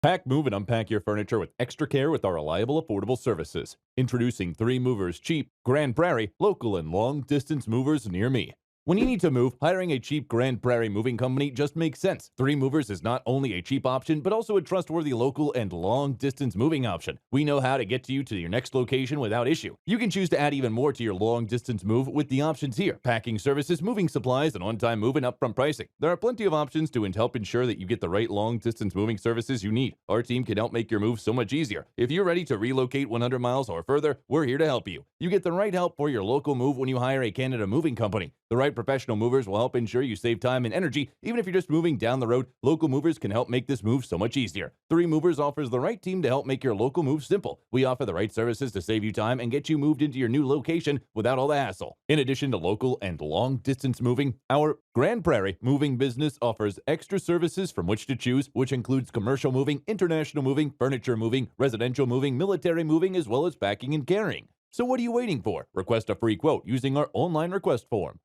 Pack, move, and unpack your furniture with extra care with our reliable, affordable services. Introducing 3 Movers Cheap, Grand Prairie, local and long distance movers near me. When you need to move, hiring a cheap Grand Prairie moving company just makes sense. 3 Movers is not only a cheap option, but also a trustworthy local and long distance moving option. We know how to get you to your next location without issue. You can choose to add even more to your long distance move with the options here: packing services, moving supplies, and on time move and upfront pricing. There are plenty of options to help ensure that you get the right long distance moving services you need. Our team can help make your move so much easier. If you're ready to relocate 100 miles or further, we're here to help you. You get the right help for your local move when you hire a Canada moving company. The right professional movers will help ensure you save time and energy. Even if you're just moving down the road, local movers can help make this move so much easier. 3 Movers offers the right team to help make your local move simple. We offer the right services to save you time and get you moved into your new location without all the hassle. In addition to local and long distance moving, our Grand Prairie moving business offers extra services from which to choose, which includes commercial moving, international moving, furniture moving, residential moving, military moving, as well as packing and carrying. So what are you waiting for? Request a free quote using our online request form.